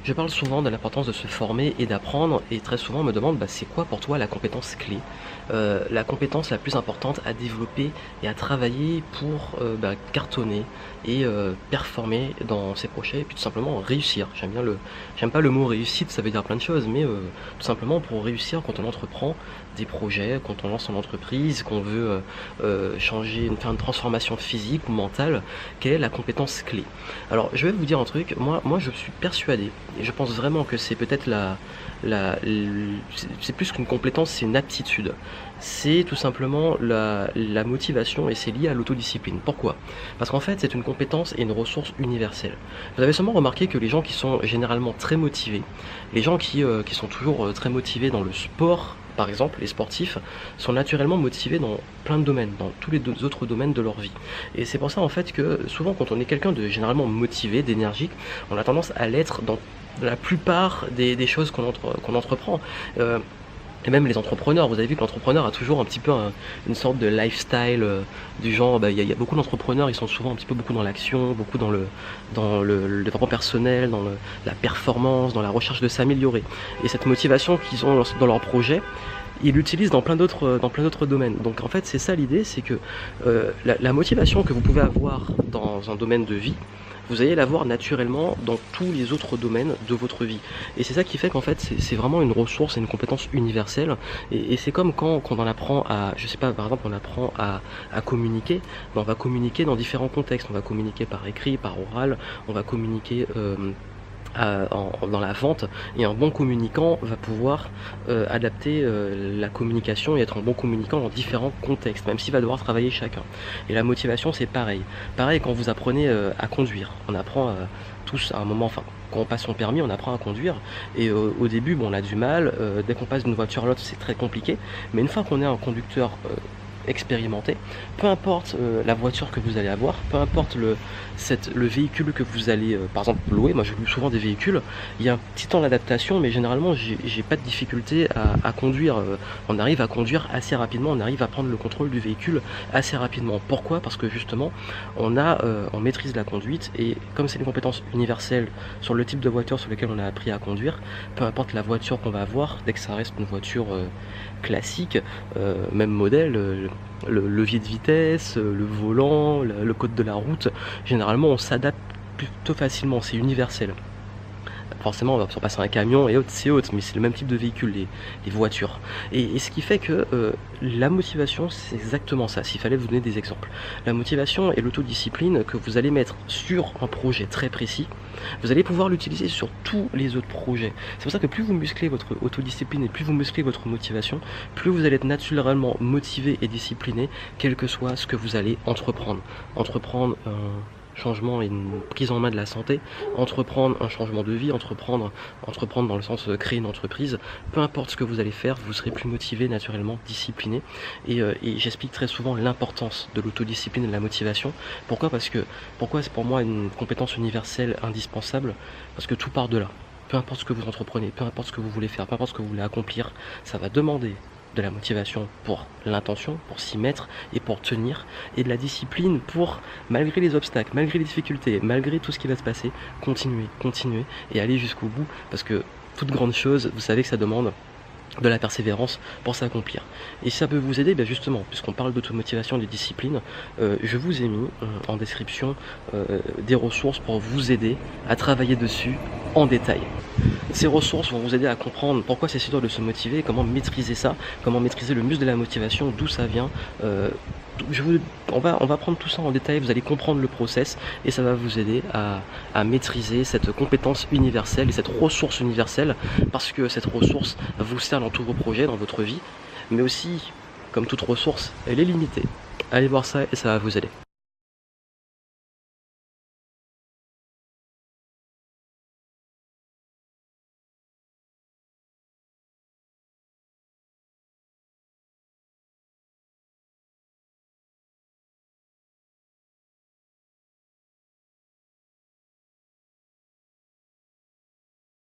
Je parle souvent de l'importance de se former et d'apprendre et très souvent on me demande c'est quoi pour toi la compétence clé? La compétence la plus importante à développer et à travailler pour, cartonner et performer dans ses projets et puis tout simplement réussir. J'aime pas le mot réussite, ça veut dire plein de choses, mais tout simplement pour réussir quand on entreprend des projets, quand on lance son entreprise, qu'on veut, faire une transformation physique ou mentale, quelle est la compétence clé? Alors je vais vous dire un truc, moi je suis persuadé et je pense vraiment que c'est peut-être c'est plus qu'une compétence, c'est une aptitude. C'est tout simplement la motivation et c'est lié à l'autodiscipline. Pourquoi? Parce qu'en fait, c'est une compétence et une ressource universelle. Vous avez sûrement remarqué que les gens qui sont généralement très motivés, les gens qui sont toujours, très motivés dans le sport, par exemple, les sportifs sont naturellement motivés dans plein de domaines, dans tous les autres domaines de leur vie. Et c'est pour ça en fait que souvent quand on est quelqu'un de généralement motivé, d'énergique, on a tendance à l'être dans la plupart des choses qu'on entreprend. Et même les entrepreneurs, vous avez vu que l'entrepreneur a toujours un petit peu une sorte de lifestyle du genre, il y a beaucoup d'entrepreneurs, ils sont souvent un petit peu beaucoup dans l'action, beaucoup dans le développement personnel, la performance, dans la recherche de s'améliorer. Et cette motivation qu'ils ont dans leur projet, ils l'utilisent dans plein d'autres domaines. Donc en fait c'est ça l'idée, c'est que la motivation que vous pouvez avoir dans un domaine de vie, vous allez l'avoir naturellement dans tous les autres domaines de votre vie. Et c'est ça qui fait qu'en fait c'est vraiment une ressource et une compétence universelle. Et c'est comme quand on apprend à, je sais pas, par exemple on apprend à communiquer, on va communiquer dans différents contextes. On va communiquer par écrit, par oral, on va communiquer dans la vente, et un bon communicant va pouvoir adapter la communication et être un bon communicant dans différents contextes, même s'il va devoir travailler chacun. Et la motivation c'est pareil. Pareil quand vous apprenez à conduire, on apprend tous à un moment, enfin quand on passe son permis on apprend à conduire et au début on a du mal, dès qu'on passe d'une voiture à l'autre c'est très compliqué, mais une fois qu'on est un conducteur expérimenté, peu importe la voiture que vous allez avoir, peu importe le véhicule que vous allez par exemple louer. Moi je loue souvent des véhicules, il y a un petit temps d'adaptation mais généralement j'ai pas de difficulté à conduire, on arrive à conduire assez rapidement, on arrive à prendre le contrôle du véhicule assez rapidement. Pourquoi? Parce que justement on maîtrise la conduite et comme c'est une compétence universelle sur le type de voiture sur lequel on a appris à conduire, peu importe la voiture qu'on va avoir, dès que ça reste une voiture classique, même modèle, le levier de vitesse, le volant, le code de la route, généralement on s'adapte plutôt facilement, c'est universel. Forcément on va surpasser un camion et autres, c'est autre, mais c'est le même type de véhicule, les voitures. Et ce qui fait que la motivation c'est exactement ça, s'il fallait vous donner des exemples. La motivation et l'autodiscipline que vous allez mettre sur un projet très précis, vous allez pouvoir l'utiliser sur tous les autres projets. C'est pour ça que plus vous musclez votre autodiscipline et plus vous musclez votre motivation, plus vous allez être naturellement motivé et discipliné, quel que soit ce que vous allez entreprendre. Entreprendre un changement et une prise en main de la santé, entreprendre un changement de vie, entreprendre dans le sens créer une entreprise, peu importe ce que vous allez faire, vous serez plus motivé, naturellement discipliné. Et j'explique très souvent l'importance de l'autodiscipline et de la motivation. Pourquoi c'est pour moi une compétence universelle indispensable? Parce que tout part de là. Peu importe ce que vous entreprenez, peu importe ce que vous voulez faire, peu importe ce que vous voulez accomplir, ça va demander de la motivation pour l'intention, pour s'y mettre et pour tenir, et de la discipline pour, malgré les obstacles, malgré les difficultés, malgré tout ce qui va se passer, continuer et aller jusqu'au bout, parce que toute grande chose, vous savez que ça demande de la persévérance pour s'accomplir. Et si ça peut vous aider, justement, puisqu'on parle d'automotivation et de discipline, je vous ai mis en description des ressources pour vous aider à travailler dessus en détail. Ces ressources vont vous aider à comprendre pourquoi c'est si dur de se motiver, comment maîtriser ça, comment maîtriser le muscle de la motivation, d'où ça vient. On va prendre tout ça en détail, vous allez comprendre le process et ça va vous aider à maîtriser cette compétence universelle et cette ressource universelle, parce que cette ressource vous sert dans tous vos projets, dans votre vie, mais aussi, comme toute ressource, elle est limitée. Allez voir ça et ça va vous aider.